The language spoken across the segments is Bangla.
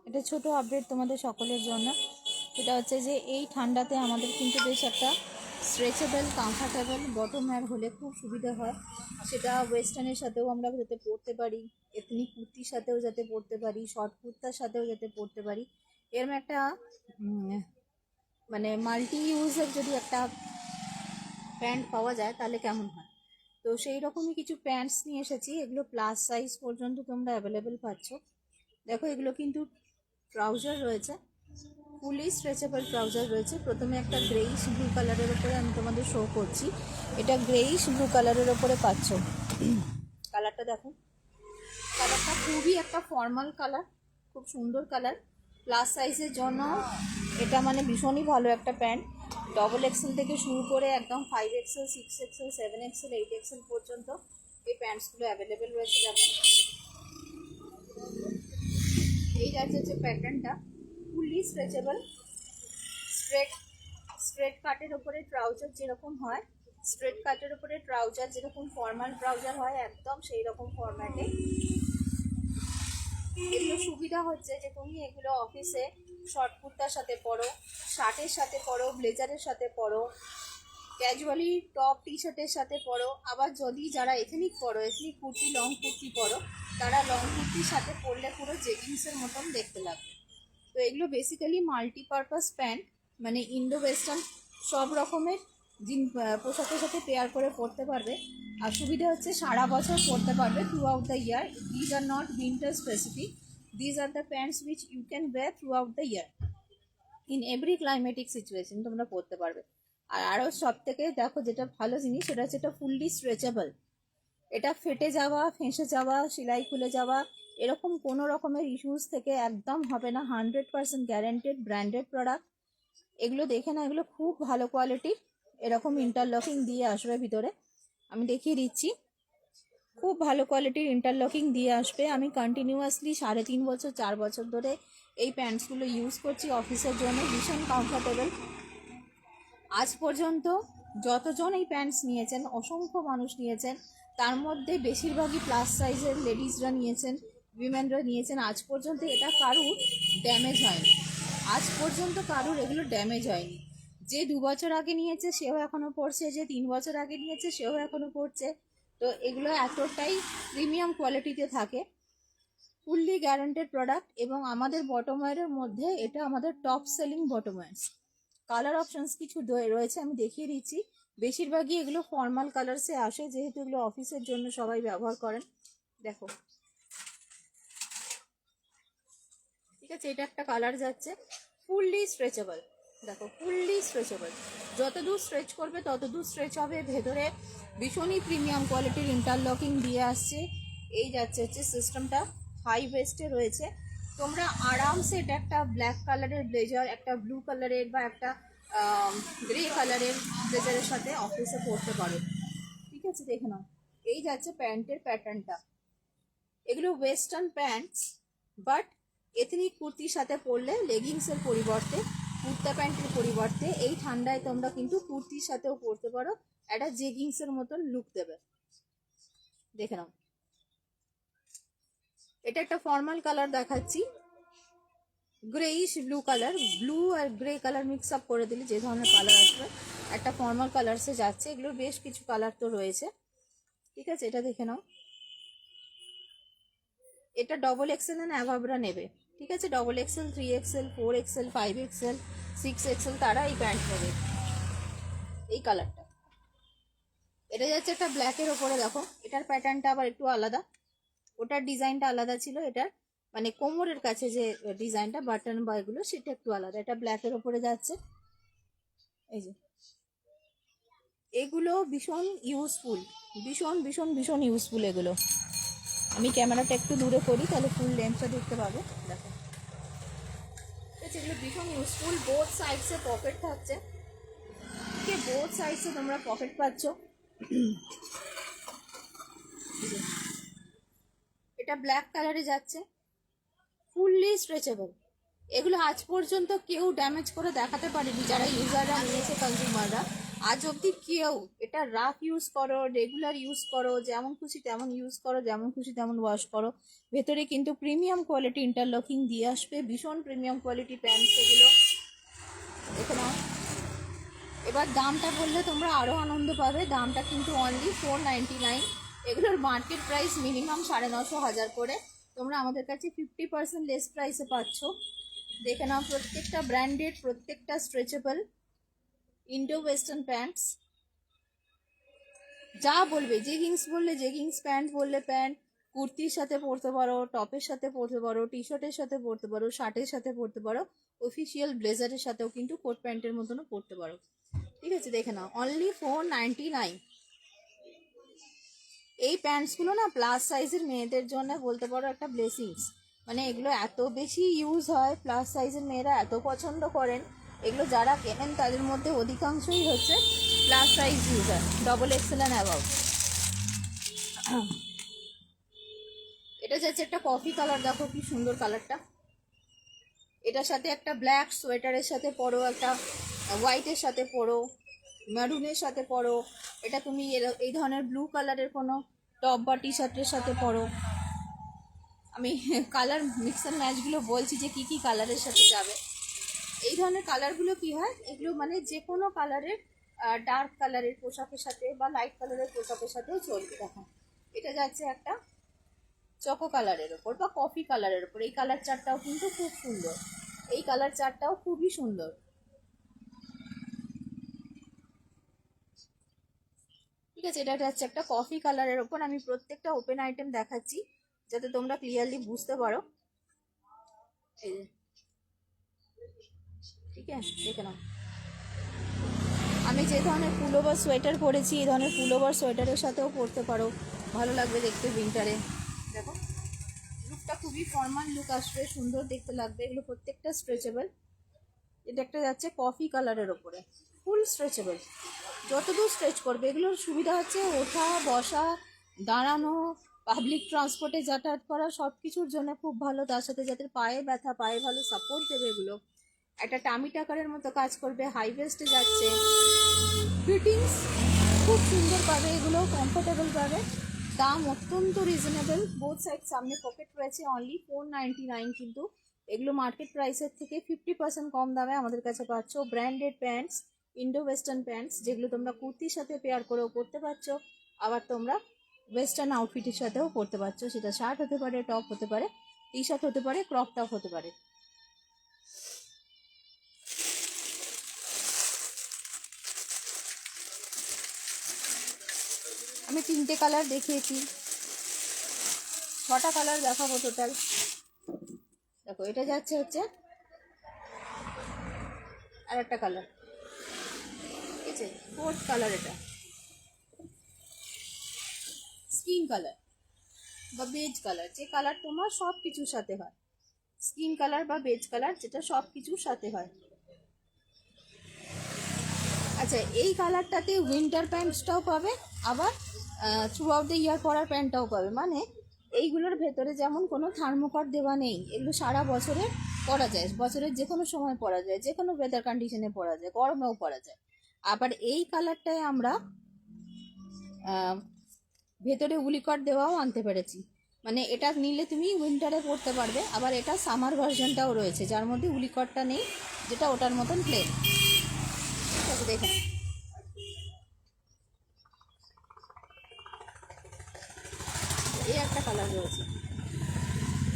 এটা ছোট আপডেট তোমাদের সকলের জন্য। এটা হচ্ছে যে এই ঠান্ডাতে আমাদের কিন্তু বেশ একটা স্ট্রেচেবল কমফর্টেবল বটম ওয়্যার হলে খুব সুবিধা হয়। সেটা ওয়েস্টার্নের সাথেও আমরা যাতে পরতে পারি, এথনিক কুর্তির সাথেও যাতে পরতে পারি, শর্ট কুর্তার সাথেও যাতে পরতে পারি, এরম একটা মানে মাল্টি ইউজের যদি একটা প্যান্ট পাওয়া যায় তাহলে কেমন হয়। তো সেই রকমই কিছু প্যান্টস নিয়ে এসেছি। এগুলো প্লাস সাইজ পর্যন্ত তোমরা অ্যাভেলেবেল পাচ্ছ। দেখো এগুলো কিন্তু ট্রাউজার রয়েছে, ফুলি স্ট্রেচেবল ট্রাউজার রয়েছে। প্রথমে একটা গ্রেইশ ব্লু কালারের ওপরে আমি তোমাদের শো করছি। এটা গ্রেইশ ব্লু কালারের ওপরে পাচ্ছ। কালারটা দেখো, কালারটা খুবই একটা ফর্মাল কালার, খুব সুন্দর কালার। প্লাস সাইজের জন্য এটা মানে ভীষণই ভালো একটা প্যান্ট। ডবল এক্সেল থেকে শুরু করে একদম 5XL, 6XL, 7XL, 8XL পর্যন্ত এই প্যান্টসগুলো অ্যাভেলেবেল রয়েছে। দেখো এই যাচ্ছে হচ্ছে প্যাটার্নটা, ফুললি স্ট্রেচেবল, স্ট্রেট কাটের ওপরে ট্রাউজার যেরকম হয়, স্ট্রেট কাটের ওপরে ট্রাউজার যেরকম ফর্মাল ট্রাউজার হয় একদম সেই রকম ফরম্যাটে। এগুলো সুবিধা হচ্ছে যে তুমি এগুলো অফিসে শর্ট কুর্তার সাথে পরো, শার্টের সাথে পরো, ব্লেজারের সাথে পরো, ক্যাজুয়ালি টপ টি শার্টের সাথে পরো। আবার যদি যারা এথনিক পরো, এথনিক কুর্তি, লং কুর্তি পরো, তারা লং কুর্তির সাথে পরলে পুরো জেগিংসের মতন দেখতে লাগবে। তো এগুলো বেসিক্যালি মাল্টিপারপাস প্যান্ট, মানে ইন্ডো ওয়েস্টার্ন সব রকমের পোশাকের সাথে পেয়ার করে পরতে পারবে। আর সুবিধা হচ্ছে সারা বছর পরতে পারবে, throughout the year. These are not winter specific, these are the pants which you can wear throughout the year, in every climatic situation তোমরা পরতে পারবে। আর আরও সব থেকে দেখো যেটা ভালো জিনিস, সেটা হচ্ছে এটা ফুললি স্ট্রেচেবল। এটা ফেটে যাওয়া, ফেঁসে যাওয়া, সেলাই খুলে যাওয়া এরকম কোনো রকমের ইস্যুস থেকে একদম হবে না। 100% গ্যারান্টেড ব্র্যান্ডেড প্রোডাক্ট। এগুলো দেখে না, এগুলো খুব ভালো কোয়ালিটির। এরকম ইন্টারলকিং দিয়ে আসবে ভিতরে, আমি দেখিয়ে দিচ্ছি। খুব ভালো কোয়ালিটির ইন্টারলকিং দিয়ে আসবে। আমি কন্টিনিউয়াসলি 3.5 বছর 4 বছর ধরে এই প্যান্টসগুলো ইউজ করছি অফিসের জন্য, ভীষণ কমফোর্টেবল। আজ পর্যন্ত যতজন এই প্যান্টস নিয়েছেন, অসংখ্য মানুষ নিয়েছেন, তার মধ্যে বেশিরভাগই প্লাস সাইজের লেডিসরা নিয়েছেন, উইমেনরা নিয়েছেন। আজ পর্যন্ত এটা কারুর ড্যামেজ হয়নি, আজ পর্যন্ত কারুর এগুলো ড্যামেজ হয়নি। যে 2 বছর আগে নিয়েছে সেও এখনও পড়ছে, যে 3 বছর আগে নিয়েছে সেও এখনও পড়ছে। তো এগুলো এতটাই প্রিমিয়াম কোয়ালিটিতে থাকে, ফুললি গ্যারান্টেড প্রোডাক্ট। এবং আমাদের বটম ওয়্যারের মধ্যে এটা আমাদের top selling bottom wires. Colour options কিছু রয়েছে, আমি দেখিয়ে দিচ্ছি। বেশিরভাগই এগুলো ফর্মাল কালারসে আসে, যেহেতু এগুলো অফিসের জন্য সবাই ব্যবহার করেন। দেখো, ঠিক আছে, এটা একটা কালার যাচ্ছে, ফুললি স্ট্রেচেবল। দেখো ফুললি স্ট্রেচেবল, যতদূর স্ট্রেচ করবে ততদূর স্ট্রেচ হবে। ভেতরে ভীষণই প্রিমিয়াম কোয়ালিটির ইন্টারলকিং দিয়ে আসছে। এই যাচ্ছে হচ্ছে সিস্টেমটা, হাই ওয়েস্টে রয়েছে। তোমরা আরামসে এটা একটা ব্ল্যাক কালারের ব্লেজার, একটা ব্লু কালারের বা একটা গ্রে কালারের ব্লেজারের সাথে অফিসে পরতে পারো। ঠিক আছে, দেখে নাও। এই যাচ্ছে প্যান্টের প্যাটার্নটা। এগুলো ওয়েস্টার্ন প্যান্টস, বাট এথনিক কুর্তির সাথে পরলে লেগিংসের পরিবর্তে, কুর্তা প্যান্টের পরিবর্তে এই ঠান্ডায় তোমরা কিন্তু কুর্তির সাথেও পরতে পারো, একটা জেগিংসের মতন লুক দেবে। দেখে নাও, এটা একটা ফর্মাল কালার দেখাচ্ছি, গ্রেইশ ব্লু কালার। ব্লু আর গ্রে কালার মিক্স আপ করে দিলে যে ধরনের কালার আসবে, একটা ফর্মাল কালারসে যাচ্ছে। এগুলোর বেশ কিছু কালার তো রয়েছে, ঠিক আছে, এটা দেখে নাও। এটা ডবল এক্সেল এন্ড অ্যাভাবরা নেবে, ঠিক আছে, double XL, 3XL, 4XL, 5XL, 6XL তারা এই প্যান্ট নেবে। এই কালারটা, এটা যাচ্ছে একটা ব্ল্যাকের ওপরে। দেখো এটার প্যাটার্নটা আবার একটু আলাদা, ওটার ডিজাইনটা আলাদা ছিল, এটার মানে কোমরের কাছে যে ডিজাইনটা বাটন বা এগুলো সেটা একটু আলাদা। এটা ব্ল্যাকের ওপরে যাচ্ছে। এই যে এগুলো ভীষণ ইউজফুল, ভীষণ ভীষণ ভীষণ ইউজফুল এগুলো। আমি ক্যামেরাটা একটু দূরে করি, তাহলে ফুল লেন্থটা দেখতে পাবে। দেখো এগুলো ভীষণ ইউজফুল। বোথ সাইডসে পকেট থাকছে, বোথ সাইডসে তোমরা পকেট পাচ্ছ। এটা ব্ল্যাক কালারে যাচ্ছে, ফুললি স্ট্রেচেবল। এগুলো আজ পর্যন্ত কেউ ড্যামেজ করে দেখাতে পারেনি, যারা ইউজাররা নিয়েছে, কনজিউমাররা। আজ অবধি কেউ এটা রাফ ইউজ করো, রেগুলার ইউজ করো, যেমন খুশি তেমন ইউজ করো, যেমন খুশি তেমন ওয়াশ করো, ভেতরে কিন্তু প্রিমিয়াম কোয়ালিটি ইন্টারলকিং দিয়ে আসবে, ভীষণ প্রিমিয়াম কোয়ালিটি প্যান্টস এগুলো। দেখে নাও। এবার দামটা বললে তোমরা আরও আনন্দ পাবে। দামটা কিন্তু অনলি 499। এগুলোর মার্কেট প্রাইস মিনিমাম 950 করে, তোমরা আমাদের কাছে 50% লেস প্রাইসে পাচ্ছ। দেখে নাও, প্রত্যেকটা ব্র্যান্ডেড, প্রত্যেকটা স্ট্রেচেবল ইন্ডো ওয়েস্টার্ন প্যান্টস। যা বলবে, জেগিংস বললে জেগিংস, প্যান্ট বললে প্যান্ট, কুর্তির সাথে পরতে পারো, টপের সাথে পরতে পারো, টি শার্টের সাথে পরতে পারো, শার্টের সাথে পরতে পারো, অফিসিয়াল ব্লেজারের সাথেও কিন্তু কোট প্যান্টের মতনও পরতে পারো। ঠিক আছে, দেখে নাও, অনলি 499। এই প্যান্টসগুলো না প্লাস সাইজের মেয়েদের জন্য বলতে পারো একটা ব্লেসিংস। মানে এগুলো এত বেশি ইউজ হয়, প্লাস সাইজের মেয়েরা এত পছন্দ করেন। এগুলো যারা কেনেন তাদের মধ্যে অধিকাংশই হচ্ছে plus size user, double XL and above. এটা যাচ্ছে একটা কফি কালার, দেখো কি সুন্দর কালারটা। এটার সাথে একটা ব্ল্যাক সোয়েটারের সাথে পরো, একটা হোয়াইটের সাথে পরো, ম্যারুনের সাথে পরো। এটা তুমি এই ধরনের ব্লু কালারের কোনো টপ বা টি শার্টের সাথে পরো। আমি কালার মিক্সার ম্যাচগুলো বলছি যে কি কি কালারের সাথে যাবে। এই ধরনের কালারগুলো কি হয়, এগুলো মানে যে কোনো কালারের, ডার্ক কালারের পোশাকের সাথে বা লাইট কালারের পোশাকের সাথেও চলবে। দেখো, এটা যাচ্ছে একটা চকো কালারের ওপর বা কফি কালারের ওপর। এই কালার চারটাও কিন্তু খুব সুন্দর, এই কালার চারটাও খুবই সুন্দর। ঠিক আছে, এটা হচ্ছে একটা কফি কালারের ওপর। আমি প্রত্যেকটা ওপেন আইটেম দেখাচ্ছি যাতে তোমরা ক্লিয়ারলি বুঝতে পারো। এই যে, ঠিক আছে, দেখে নাও। আমি যে ধরনের পুলোভার সোয়েটার পরেছি, এই ধরনের পুলোভার সোয়েটারের সাথেও পরতে পারো, ভালো লাগবে দেখতে উইন্টারে। দেখো, লুকটা খুবই ফর্মাল লুক আসবে, সুন্দর দেখতে লাগবে। এগুলো প্রত্যেকটা স্ট্রেচেবল। এটা একটা যাচ্ছে কফি কালারের ওপরে, ফুল স্ট্রেচেবল, যতদূর স্ট্রেচ করবে। এগুলোর সুবিধা হচ্ছে ওঠা, বসা, দাঁড়ানো, পাবলিক ট্রান্সপোর্টে যাতায়াত করা, সব কিছুর জন্য খুব ভালো। তার সাথে যাদের পায়ে ব্যথা, পায়ে ভালো সাপোর্ট দেবে এগুলো। একটা টামি টাকারের মতো কাজ করবে, হাই ওয়েস্টে যাচ্ছে, ফিটিংস খুব সুন্দর পাবে, এগুলো কমফোর্টেবল পাবে। দাম অত্যন্ত রিজনেবল, বোথ সাইড সামনে পকেট রয়েছে, অনলি 499। কিন্তু এগুলো মার্কেট প্রাইসের থেকে 50% কম দামে আমাদের কাছে পাচ্ছ। Branded pants, Indo western pants, যেগুলো তোমরা কুর্তির সাথে পেয়ার করেও পরতে পারছো, আবার তোমরা ওয়েস্টার্ন আউটফিটের সাথেও পরতে পারছো। সেটা শার্ট হতে পারে, টপ হতে পারে, টি শার্ট হতে পারে, ক্রপ টপ হতে পারে। আমি 3টে কালার দেখিয়েছি, 6টা কালার দেখাবো টোটাল। দেখো, এটা যাচ্ছে হচ্ছে আর একটা কালার, ঠিক আছে, 4th কালার। এটা স্কিন কালার বা বেজ কালার, যে কালার তোমার সব কিছুর সাথে হয়। স্কিন কালার বা বেজ কালার, যেটা সব কিছুর সাথে হয়। আচ্ছা, এই কালারটাতে উইন্টার প্যান্টসটাও পাবে, আবার থ্রু আউট দ্য ইয়ার পরার প্যান্টটাও পাবে। মানে এইগুলোর ভেতরে যেমন কোনো থার্মোকট দেওয়া নেই, এগুলো সারা বছরে পরা যায়, বছরের যে কোনো সময় পরা যায়, যে কোনো ওয়েদার কন্ডিশনে পরা যায়, গরমেও পরা যায়। আবার এই কালারটায় আমরা ভেতরে উলিকট দেওয়াও আনতে পেরেছি। মানে এটা নিলে তুমি উইন্টারে পরতে পারবে। আবার এটা সামার ভার্সনটাও রয়েছে, যার মধ্যে উলিকটটা নেই, যেটা ওটার মতন প্লেন। ঠিক আছে, দেখে এই একটা কালার রয়েছে,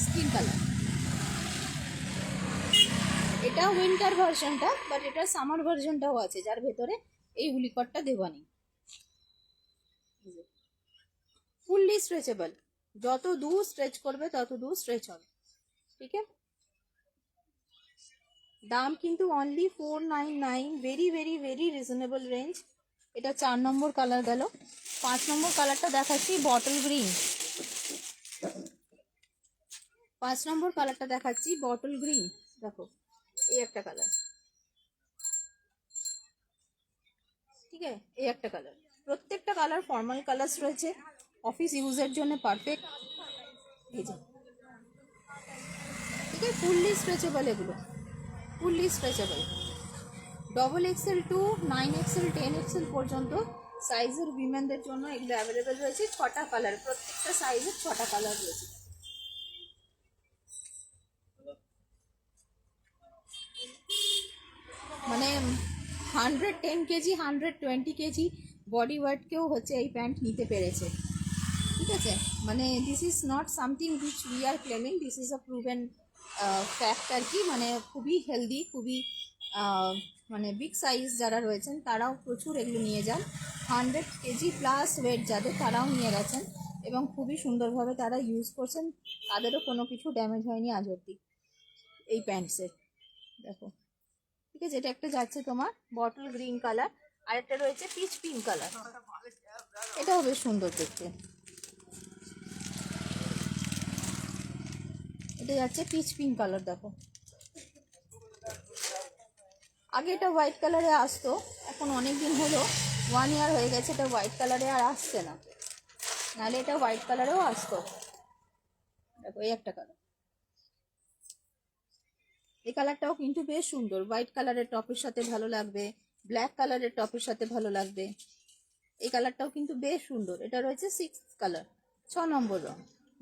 স্কিন কালার। এটা উইন্টার ভার্সনটা, বাট এটা সামার ভার্সনটাও আছে, যার ভেতরে এই উলিকটটা দেওয়া নেই। ফুললি স্ট্রেচেবল, যত দূর স্ট্রেচ করবে তত দূর স্ট্রেচ হবে। ঠিক আছে, দাম কিন্তু only 499, very very very reasonable range. এটা 4 নম্বর কালার গেল। 5 নম্বর কালারটা দেখাচ্ছি, বটল গ্রিন। 5 নম্বর কালারটা দেখাচ্ছি, বটল গ্রিন। দেখো, এই একটা কালার, ঠিক আছে, এই একটা কালার। প্রত্যেকটা কালার ফর্মাল কালার্স রয়েছে, অফিস ইউজের জন্য পারফেক্ট। এই যে, ঠিক আছে, ফুললি স্ট্রেচেবল, এগুলো fully stretchable. XXL to 9XL 10XL পর্যন্ত সাইজের উইমেনদের জন্য এগুলো অ্যাভেলেবেল রয়েছে। 6টা কালার, প্রত্যেকটা সাইজের 6টা কালার রয়েছে। মানে 110 কেজি 120 কেজি বডি ওয়েটকেও হচ্ছে এই প্যান্ট নিতে পেরেছে, ঠিক আছে। মানে this is not something which we are claiming, this is a proven fact আর কি। মানে খুবই হেলদি, খুবই মানে বিগ সাইজ যারা রয়েছেন তারাও প্রচুর এগুলো নিয়ে যান। 100 কেজি প্লাস ওয়েট যাদের তারাও নিয়ে গেছেন এবং খুবই সুন্দরভাবে তারা ইউজ করছেন, তাদেরও কোনো কিছু ড্যামেজ হয়নি আজ অব্দি এই প্যান্টসের। দেখো, ঠিক আছে, এটা একটা যাচ্ছে তোমার বটল গ্রিন কালার, আর একটা রয়েছে পিচ পিঙ্ক কালার, এটাও বেশ সুন্দর দেখতে। এটা যাচ্ছে পিচ পিঙ্ক কালার। দেখো, আগে এটা হোয়াইট কালারে আসতো, এখন অনেক দিন হলো 1 ইয়ার হয়ে গেছে এটা হোয়াইট কালারে আর আসছে না, নাহলে এটা হোয়াইট কালারেও আসতো। দেখো, এই একটা কালার, এই কালারটাও কিন্তু বেশ সুন্দর, হোয়াইট কালারের টপের সাথে ভালো লাগবে, ব্ল্যাক কালারের টপের সাথে ভালো লাগবে। এই কালারটাও কিন্তু বেশ সুন্দর, এটা রয়েছে 6th কালার, 6 নম্বর রং।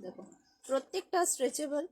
দেখো, প্রত্যেকটা স্ট্রেচেবল,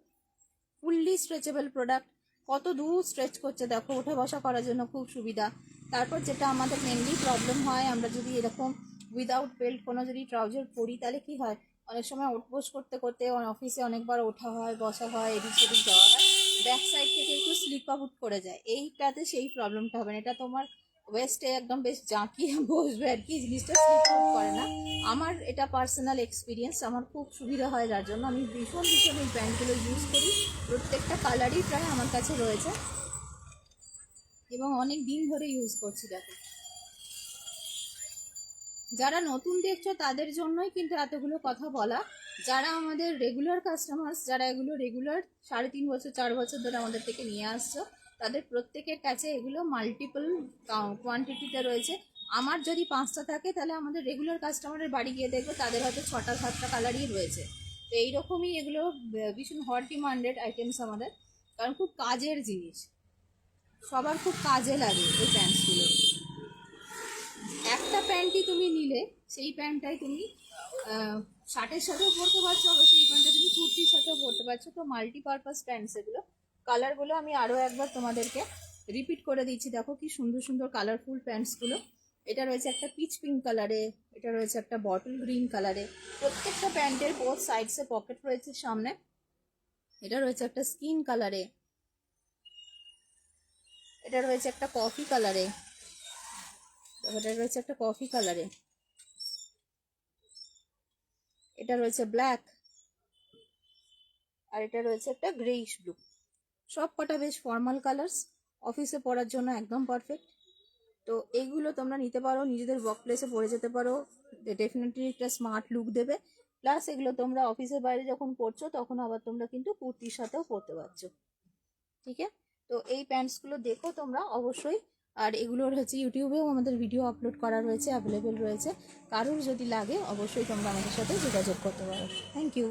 ফুললি স্ট্রেচেবল প্রোডাক্ট, কত দূর স্ট্রেচ করছে দেখো, ওঠা বসা করার জন্য খুব সুবিধা। তারপর যেটা আমাদের মেনলি প্রবলেম হয়, আমরা যদি এরকম উইদাউট বেল্ট কোনো যদি ট্রাউজার পরি তাহলে কি হয়, অনেক সময় উঠবোস করতে করতে অফিসে অনেকবার ওঠা হয়, বসা হয়, এদিক সেদিক যাওয়া হয়, ব্যাক সাইড থেকে একটু স্লিপ আউট করে যায়। এইটাতে সেই প্রবলেমটা হবে না, এটা তোমার ওয়েস্টে একদম বেশ জাঁকিয়ে বসবে আর কি, জিনিসটা স্লিপ আউট করে না। আমার এটা পার্সোনাল এক্সপিরিয়েন্স, আমার খুব সুবিধা হয়, যার জন্য আমি ভীষণ ভীষণ এই ব্র্যান্ডগুলো ইউজ করি। প্রত্যেকটা কালারই প্রায় আমার কাছে রয়েছে এবং অনেক দিন ধরে ইউজ করছি। দেখো, যারা নতুন দেখছো তাদের জন্যই কিন্তু এতগুলো কথা বলা, যারা আমাদের রেগুলার কাস্টমার্স, যারা এগুলো রেগুলার 3.5 বছর 4 বছর ধরে আমাদের থেকে নিয়ে আসছো, তাদের প্রত্যেকের কাছে এগুলো মাল্টিপল কোয়ান্টিটিতে রয়েছে। আমার যদি 5টা থাকে তাহলে আমাদের রেগুলার কাস্টমারের বাড়ি গিয়ে দেখবো তাদের হয়তো 6টা 7টা কালারই রয়েছে। তো এইরকমই এগুলো ভীষণ হট ডিমান্ডেড আইটেমস আমাদের, কারণ খুব কাজের জিনিস, সবার খুব কাজে লাগে এই প্যান্টসগুলো। একটা প্যান্টই তুমি নিলে সেই প্যান্টটাই তুমি শার্টের সাথেও পরতে পারছো, অবশ্যই এই প্যান্টটা তুমি কুর্তির সাথেও পরতে পারছো। তো মাল্টিপারপাস প্যান্টস এগুলো। কালারগুলো আমি আরও একবার তোমাদেরকে রিপিট করে দিচ্ছি। দেখো কি সুন্দর সুন্দর কালারফুল প্যান্টসগুলো। এটা রয়েছে একটা পিচ পিঙ্ক কালারে, এটা রয়েছে একটা বটল গ্রিন কালারে, প্রত্যেকটা প্যান্টের বোথ সাইডসে পকেট রয়েছে সামনে। এটা রয়েছে একটা স্কিন কালারে, এটা রয়েছে একটা কফি কালারে, এটা রয়েছে একটা কফি কালারে, এটা রয়েছে ব্ল্যাক, আর এটা রয়েছে একটা গ্রেইশ ব্লু। সব কটা বেশ ফর্মাল কালার্স, অফিসে পরার জন্য একদম পারফেক্ট। তো এইগুলো তোমরা নিতে পারো, নিজেদের ওয়ার্ক প্লেসে পরে যেতে পারো, ডেফিনেটলি একটা স্মার্ট লুক দেবে। প্লাস এগুলো তোমরা অফিসের বাইরে যখন পরছো তখন আবার তোমরা কিন্তু কুর্তির সাথেও পরতে পারছো, ঠিক আছে। তো এই প্যান্টসগুলো দেখো তোমরা অবশ্যই। আর এগুলোর হচ্ছে ইউটিউবেও আমাদের ভিডিও আপলোড করা রয়েছে, অ্যাভেলেবেল রয়েছে। কারোর যদি লাগে অবশ্যই তোমরা আমাদের সাথে যোগাযোগ করতে পারো। Thank you.